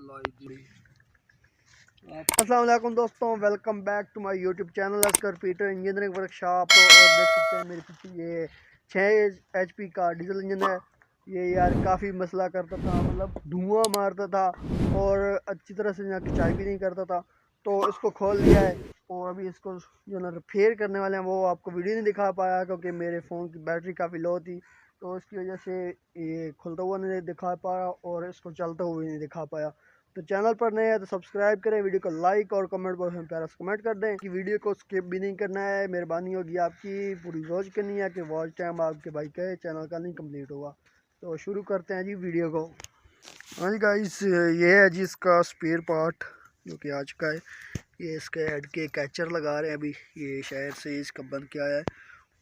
अस्सलाम वालेकुम दोस्तों, welcome back to my YouTube channel Oscar Peter engineering workshop. और देख सकते हैं मेरे पीछे ये 6 HP का डीजल इंजन है। ये यार काफ़ी मसला करता था, मतलब धुआं मारता था और अच्छी तरह से यहाँ खिंचाई भी नहीं करता था। तो इसको खोल लिया है और अभी इसको जो ना रिपेयर करने वाले हैं वो आपको वीडियो नहीं दिखा पाया क्योंकि मेरे फ़ोन की बैटरी काफ़ी लो थी। तो इसकी वजह से ये खुलता हुआ नहीं दिखा पाया और इसको चलता हुआ भी नहीं दिखा पाया। तो चैनल पर नए हैं तो सब्सक्राइब करें, वीडियो को लाइक और कमेंट बॉक्स में प्यारा सा कमेंट कर दें कि वीडियो को स्किप भी नहीं करना है। मेहरबानी होगी आपकी पूरी वॉच करनी है कि वॉच टाइम आपके भाई के चैनल का नहीं कंप्लीट होगा। तो शुरू करते हैं जी वीडियो को। हाँ जी गाइस, ये है जी इसका स्पेयर पार्ट जो कि आ चुका है। ये इसके हेड के कैचर लगा रहे हैं अभी, ये शायद से इसका बंद किया है।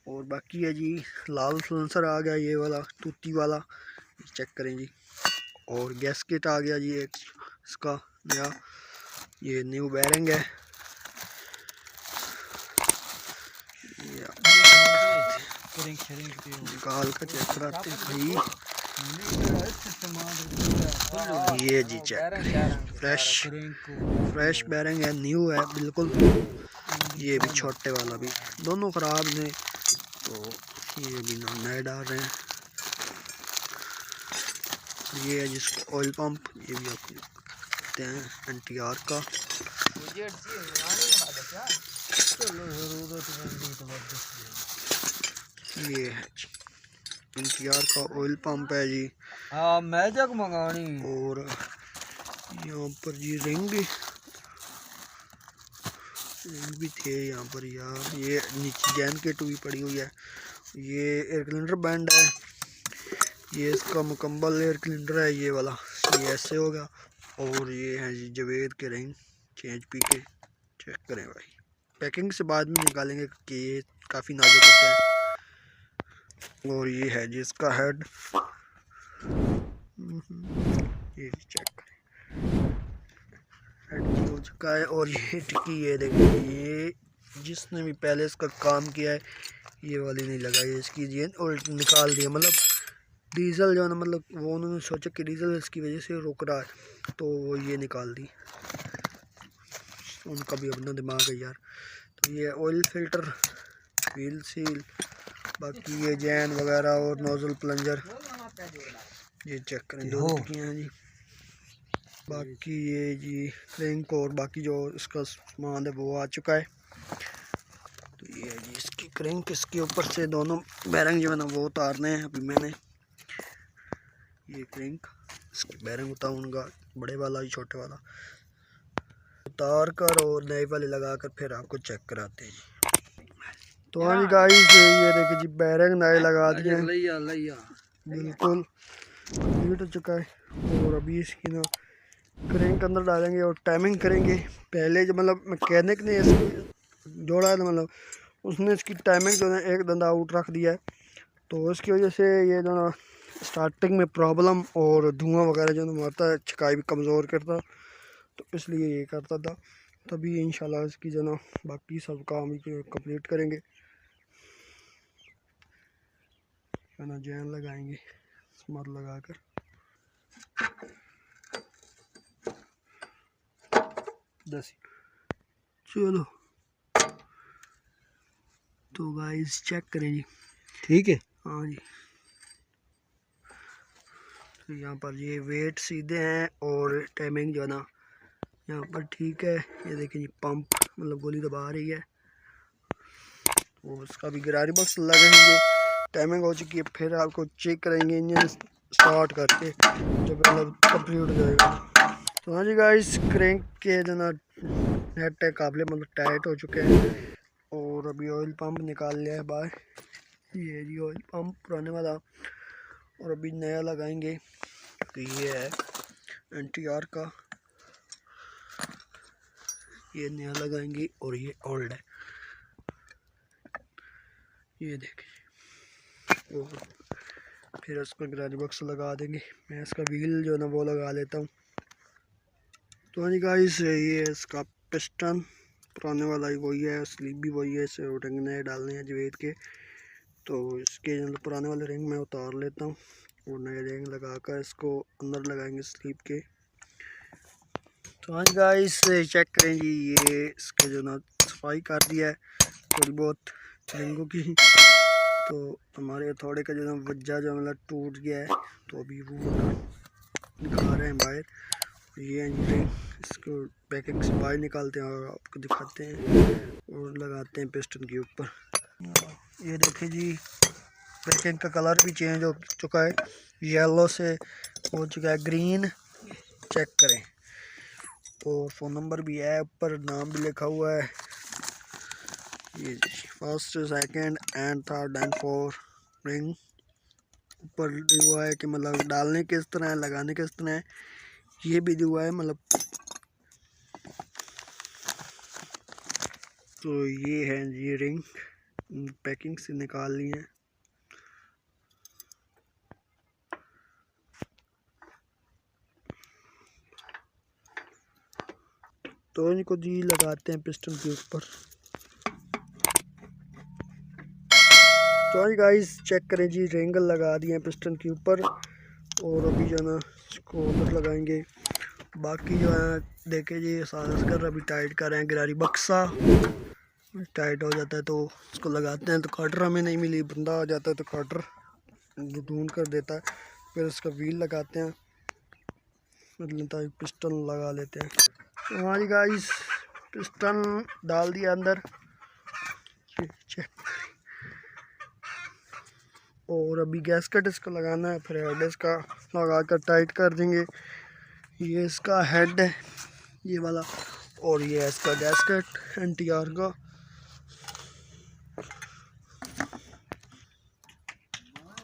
और बाकी है जी लाल सलेंसर आ गया, ये वाला तूती वाला, चेक करें जी। और गैसकेट आ गया जी एक इसका नया, ये न्यू बैरिंग है। ये निकाल कर चेक कराते हैं भाई। ये जी चेक, फ्रेश बैरिंग है, न्यू है बिल्कुल। ये भी छोटे वाला भी, दोनों ख़राब ने, तो ये भी नए डाल रहे हैं। ये है जिसका ऑयल पंप, ये भी आप देखते हैं NTR का। ये है NTR का ऑयल पंप है जी। हाँ मैं जग मंगानी। और यहाँ पर जी रिंग भी थे यहाँ पर यार। ये नीचे जैन किट भी पड़ी हुई है। ये एयर क्लीनर बैंड है, ये इसका मुकम्मल एयर क्लीनर है ये वाला, ये ऐसे होगा। और ये है जी जवेद के रिंग 6 HP के, चेक करें भाई। पैकिंग से बाद में निकालेंगे कि ये काफ़ी नाजुक होता है। और ये है जी इसका हेड, ये चेक करें, हेड हो चुका है। और ये टिक्की, ये देखिए, ये जिसने भी पहले इसका काम किया है ये वाली नहीं लगाई इसकी, ये और निकाल दिया। मतलब डीजल जो है ना, मतलब वो उन्होंने सोचा कि डीजल इसकी वजह से रुक रहा है तो वो ये निकाल दी। उनका भी अपना दिमाग है यार। तो ये ऑयल फिल्टर, व्हील सील, बाकी ये जैन वगैरह और नोजल प्लंजर, ये चेक करें दो टिक्कियाँ हैं जी। बाकी ये जी क्रेंक और बाकी जो इसका सामान है वो आ चुका है। तो ये है जी इसकी क्रेंक, इसके ऊपर से दोनों बैरिंग जो है ना वो उतारने हैं अभी मैंने। ये क्रेंक, इसकी बैरिंग उतारूँगा, बड़े वाला ही छोटे वाला उतार कर और नए वाले लगा कर फिर आपको चेक कराते हैं जी। तो हाँ जी गाइस, ये देखिए जी बैरिंग नए लगा दिए हैं, बिल्कुल कंप्लीट हो चुका है। और अभी इसकी ना क्रेंक अंदर डालेंगे और टाइमिंग करेंगे। पहले जो मतलब मैकेनिक ने इसको जोड़ा है, मतलब उसने इसकी टाइमिंग जो है एक धंधा आउट रख दिया है। तो इसकी वजह से ये जो ना स्टार्टिंग में प्रॉब्लम और धुआं वगैरह जो ना मारता है, छकाई भी कमज़ोर करता, तो इसलिए ये करता था। तभी इंशाल्लाह इसकी जो ना बाकी सब काम कंप्लीट करेंगे, है ना, जैन लगाएंगे स्मर लगा कर। चलो तो गाइस चेक करें जी, ठीक है। हाँ जी। तो यहाँ पर ये वेट सीधे हैं और टाइमिंग जो है ना यहाँ पर ठीक है। ये देखिए जी पंप, मतलब गोली दबा रही है। और उसका भी गिरारी बॉक्स लगेंगे, टाइमिंग हो चुकी है। फिर आपको चेक करेंगे इंजन स्टार्ट करके जब मतलब कंप्लीट हो जाएगा। तो हाँ जी गाइस, क्रैंक के जो ना नेट काबिल मतलब टाइट हो चुके हैं। और अभी ऑयल पंप निकाल लिया है बाहर, ये जी ऑयल पंप पुराने वाला, और अभी नया लगाएंगे। तो ये है NTR का, ये नया लगाएंगे और ये ओल्ड है, ये देखिए। और फिर इसको ग्रारी बॉक्स लगा देंगे। मैं इसका व्हील जो है ना वो लगा लेता हूँ। तो हाँ जी गाइस, ये इसका पिस्टन पुराने वाला ही वही है, स्लीप भी वही है, इसे रिंग नए डालने हैं जवेद के। तो इसके जो पुराने वाले रिंग मैं उतार लेता हूँ और नए रिंग लगा कर इसको अंदर लगाएंगे स्लीप के। तो हाँ गाइस चेक करें जी, ये इसके जो ना सफाई कर दिया है थोड़ी बहुत रिंगों की। तो हमारे थोड़े का जो ना वज्जा जो मतलब टूट गया है, तो अभी वो निकाल रहे हैं बाहर। ये इंजीनियरिंग इसको पैकिंग से बाहर निकालते हैं और आपको दिखाते हैं और लगाते हैं पिस्टन के ऊपर। ये देखिए जी, पैकिंग का कलर भी चेंज हो चुका है, येलो से हो चुका है ग्रीन। चेक करें, और फ़ोन नंबर भी है ऊपर, नाम भी लिखा हुआ है। ये first second and third and four ring ऊपर दिया हुआ है कि मतलब डालने किस तरह है, लगाने किस तरह है, ये भी दिया हुआ है मतलब। तो ये है ये रिंग पैकिंग से निकाल ली है। तो इनको जी लगाते हैं पिस्टन के ऊपर। तो गाइस चेक करें जी, रिंग लगा दिए हैं पिस्टन के ऊपर और अभी जो है ना इसको अंदर लगाएंगे। बाकी जो है देखे जी, सारा कर अभी टाइट कर रहे हैं, गिरारी बक्सा टाइट हो जाता है तो उसको लगाते हैं। तो कटर हमें नहीं मिली, बंदा आ जाता है तो कटर ढूंढ कर देता है, फिर उसका व्हील लगाते हैं, मतलब पिस्टन लगा लेते हैं। तो हमारी गाइस पिस्टन डाल दिया अंदर, चेक। और अभी गैसकेट इसको लगाना है, फिर हेड इसका लगा कर टाइट कर देंगे। ये इसका हेड है ये वाला, और ये है इसका गैसकेट NTR का।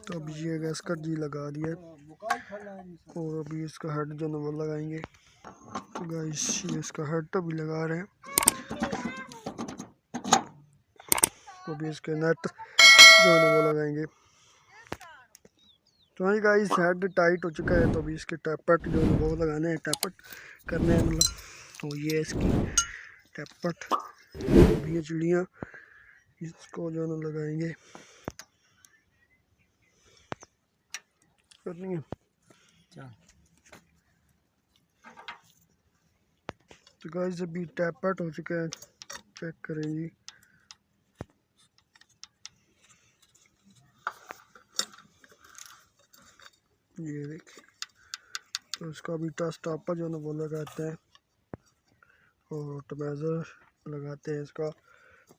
तो अभी ये गैसकेट जी लगा दिया और अभी इसका हेड जो है वो लगाएंगे। तो गाइस ये इसका हेड तो भी लगा रहे हैं, तो अभी इसके नेट जो है वो लगाएंगे। तो हाँ गाइस हेड टाइट हो चुका है, तो अभी इसके टैपट जो है वो लगाने हैं, टैपट करने हैं मतलब। तो ये इसकी टैपट, अभी ये चिड़ियाँ इसको जो है लगाएंगे, करनी है। तो गाइस अभी टैपट हो चुका है, चेक करें जी। ये देखिए, तो इसका भी स्टॉपर जो है ना वो लगाते हैं और ऑटोमाइजर लगाते हैं इसका।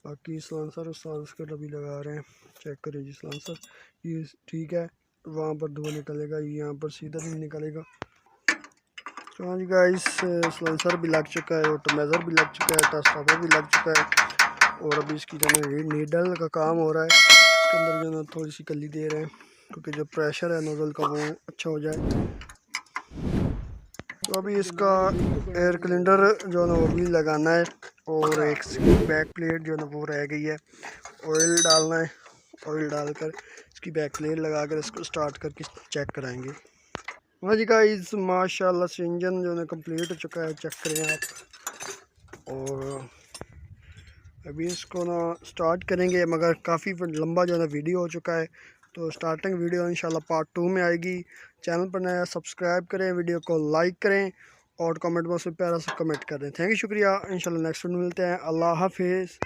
बाकी सलांसर का भी लगा रहे हैं, चेक करें जी। सलांसर ये ठीक है, वहाँ पर धुआं निकलेगा, ये यहाँ पर सीधा नहीं निकलेगा। तो हाँ जी गाइस सलांसर भी लग चुका है, ऑटोमाइजर भी लग चुका है, स्टॉपर भी लग चुका है। और अभी इसकी जो है नीडल का काम हो रहा है, इसके अंदर जो है थोड़ी सी कली दे रहे हैं क्योंकि जो प्रेशर है नोजल का वो अच्छा हो जाए। तो अभी इसका एयर सिलेंडर जो है ना वो भी लगाना है और एक बैक प्लेट जो है ना वो रह गई है, ऑयल डालना है। ऑयल डालकर इसकी बैक प्लेट लगाकर इसको स्टार्ट करके चेक कराएंगे। हाँ जी गाइस माशाल्लाह से इंजन जो है ना कंप्लीट हो चुका है, चेक करें आप। और अभी इसको ना स्टार्ट करेंगे, मगर काफ़ी लंबा जो है ना वीडियो हो चुका है, तो स्टार्टिंग वीडियो इंशाल्लाह पार्ट 2 में आएगी। चैनल पर नया सब्सक्राइब करें, वीडियो को लाइक करें और कमेंट बॉक्स में प्यारा सा कमेंट करें। थैंक यू, शुक्रिया। इंशाल्लाह नेक्स्ट वीडियो मिलते हैं। अल्लाह हाफिज़।